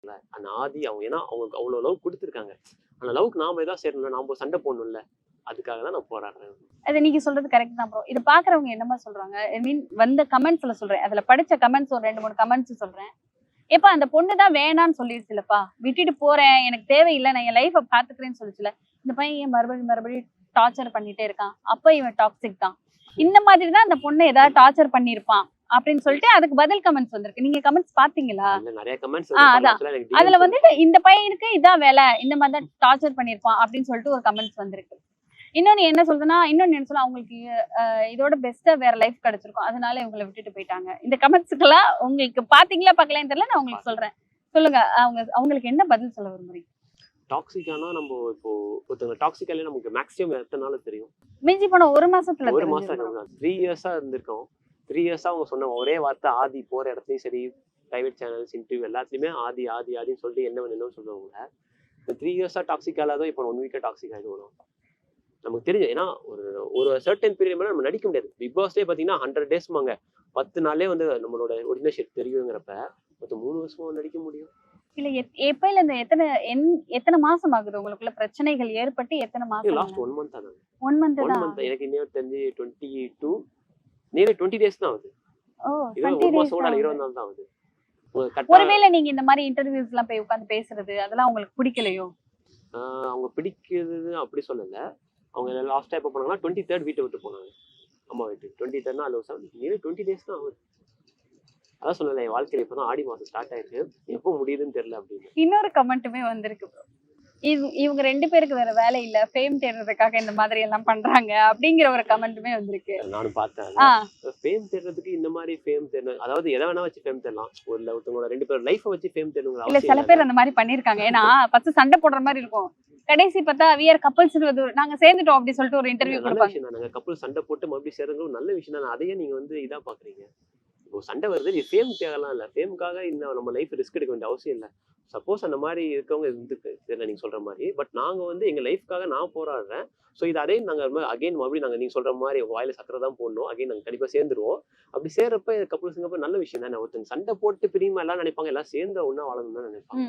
இருக்குல்ல அந்த ஆதி அவங்க ஏன்னா அவங்க அவ்வளவு லவ் கொடுத்துருக்காங்க. அந்த லவ்க்கு நாம ஏதாவது சேரணும்ல, நாம சண்டை போடணும்ல, அதுக்காக தான் நான் போராடுறேன். அது நீங்க சொல்றது கரெக்ட் தான் ப்ரோ. இது பாக்குறவங்க என்னமா சொல்றாங்க, ஐ மீன் வந்த கமெண்ட்ஸ்ல சொல்றேன், அதுல படிச்ச கமெண்ட்ஸ் ஒரு 2 3 கமெண்ட்ஸ் சொல்றேன். ஏப்பா அந்த பொண்ணு தான் வேணான்னு சொல்லிருச்சுலப்பா, விட்டுட்டு போறேன், எனக்கு தேவையில்லை, நான் என் லைஃப பாத்துக்கிறேன்னு சொல்லிச்சுல, இந்த பையன் ஏன் மறுபடியும் டார்ச்சர் பண்ணிட்டே இருக்கான், அப்ப இவன் டாக்ஸிக் தான், இந்த மாதிரி தான் அந்த பொண்ணை ஏதாவது டார்ச்சர் பண்ணிருப்பான் அப்படின்னு சொல்லிட்டு அதுக்கு பதில் கமெண்ட்ஸ் வந்திருக்கு. நீங்க கமெண்ட்ஸ் பாத்தீங்களா? நிறைய கமெண்ட்ஸ் அதான் அதுல வந்துட்டு இந்த பையனுக்கு இதான் வேலை, இந்த மாதிரி தான் டார்ச்சர் பண்ணிருப்பான் அப்படின்னு சொல்லிட்டு ஒரு கமெண்ட்ஸ் வந்திருக்கு. இன்னொன்னு என்ன சொல்றதுன்னா, அவங்களுக்கு இதோட பெஸ்டா வேற லைஃப் கிடைச்சிருக்கும், அதனால இவங்களை விட்டுட்டு போயிட்டாங்க. இந்த கமெண்ட்ஸ்க்கெல்லாம் உங்களுக்கு பாத்தீங்களா பாக்கலான்னு தெரியல, நான் உங்களுக்கு சொல்றேன். சொல்லுங்க, அவங்களுக்கு என்ன பதில் சொல்ல விரும்புறீங்க? டாக்ஸிக்கானா நம்ம இப்போ ஒருத்தவங்க டாக்ஸிக்காலே நமக்கு மேக்ஸிமம் எத்தனை நாள் தெரியும்? மிஞ்சி போன ஒரு மாசத்துல ஒரு மாசம் 3 இயர்ஸா இருந்திருக்கோம். 3 இயர்ஸா அவங்க சொன்ன ஒரே வார்த்தை ஆதி. போற இடத்துலயும் சரி, பிரைவேட் சேனல்ஸ், இன்டர்வியூ எல்லாத்துலயுமே ஆதி ஆதி ஆதின்னு சொல்லிட்டு என்ன சொல்லுவாங்க. இந்த 3 இயர்ஸா டாக்ஸிக் ஆளாதான் இப்போ 1 வீக்கா டாக்ஸிக் ஆயிடுவோம். நமக்கு தெரிஞ்சு ஏன்னா ஒரு சர்டன் பீரியட் மேல நம்ம நடிக்க முடியாது. பிக் பாஸ்லேயே பாத்தீங்கன்னா 100 டேஸ்மாங்க, 10 நாளே வந்து நம்மளோட ஒரிஜினல் ஷேப் தெரியுங்கிறப்ப மொத்தம் 3 வருஷமா நடிக்க முடியும். இல்ல எப்பயில இந்த எத்தனை மாசம் ஆகுது உங்களுக்குள்ள பிரச்சனைகள் ஏற்பட்டு? எத்தனை மாசம்? லாஸ்ட் 1 மந்த் தான். 1 மந்த் தான். எனக்கு இன்னும் தெரிஞ்சு 22 நேரே 20 டேஸ் தான் ஆகுது. ஓ, 20 மாசம் கூட 20 நாள் தான் ஆகுது. ஒருவேளை நீங்க இந்த மாதிரி இன்டர்வியூஸ் எல்லாம் போய் உட்கார்ந்து பேசுறது அதெல்லாம் உங்களுக்கு பிடிக்கலையோ? அவங்க பிடிக்கிறது அப்படி சொல்லல. அவங்க லாஸ்டா எப்ப போனாங்கன்னா 23rd வீட்டை விட்டு போனாங்க, அம்மா வீட்டு. 23rd நேரே 20 டேஸ் தான் ஆகுது. அதான் சொல்லல, என் வாழ்க்கையில இப்பதான் ஆடி மாசம் ஸ்டார்ட் ஆயிருக்கு, எப்போ முடியுதுன்னு தெரியல அப்படின்னு. இன்னொரு கமெண்ட்டுமே வந்திருக்கு ப்ரோ. இவங்க 2 பேருக்கு வேற வேலை இல்ல, ஃபேம் தேடுறதுக்காக இந்த மாதிரி எல்லாம் பண்றாங்க அப்படிங்கிற ஒரு கமெண்ட்டுமே வந்திருக்கு. நானும் பார்த்தேன். ஃபேம் தேடுறதுக்கு இந்த மாதிரி ஃபேம் தேடணும், அதாவது எதை வேணா வச்சு ஃபேம் தேடலாம். ஒருத்தவங்களோட 2 பேர் லைஃப வச்சு ஃபேம் தேடணுங்கிற இல்ல, சில பேர் அந்த மாதிரி பண்ணிருக்காங்க. ஏன்னா ஃபர்ஸ்ட் சண்டை போடுற மாதிரி இருக்கும், கடைசி பார்த்தா வியர் கப்பல்ஸ் நாங்க சேர்ந்துட்டோம் அப்படி சொல்லிட்டு ஒரு இன்டர்வியூ கொடுப்பாங்க. நாங்க கப்பல் சண்டை போட்டு மறுபடியும் சேர்றது நல்ல விஷயம் தான். அதையே நீங்க வந்து இதா பாக்குறீங்க. இப்போ சண்டை வருது, நீ ஃபேம் தேடலாம் இல்ல, ஃபேமுக்காக இந்த நம்ம லைஃப் ரிஸ்க் எடுக்க வேண்டிய அவசியம் இல்லை. சப்போஸ் அந்த மாதிரி இருக்கவங்க இருந்துக்கு தெரியல நீங்க சொல்ற மாதிரி, பட் நாங்க வந்து எங்க லைஃப்காக நான் போராடுறேன். ஸோ இது அதே நாங்க அகைன் மறுபடியும் நாங்க நீங்க சொல்ற மாதிரி வாயில சக்கரை தான் போடணும், அகைன் நாங்க கண்டிப்பா சேர்ந்துருவோம். அப்படி சேர்றப்ப கப்பல்ஸுங்கப்ப நல்ல விஷயம் தானே. ஒருத்தங்க சண்டை போட்டு பிரியுமா எல்லாம் நினைப்பாங்க, எல்லாம் சேர்ந்து ஒன்னா வாழணும் தான் நினைப்பாங்க.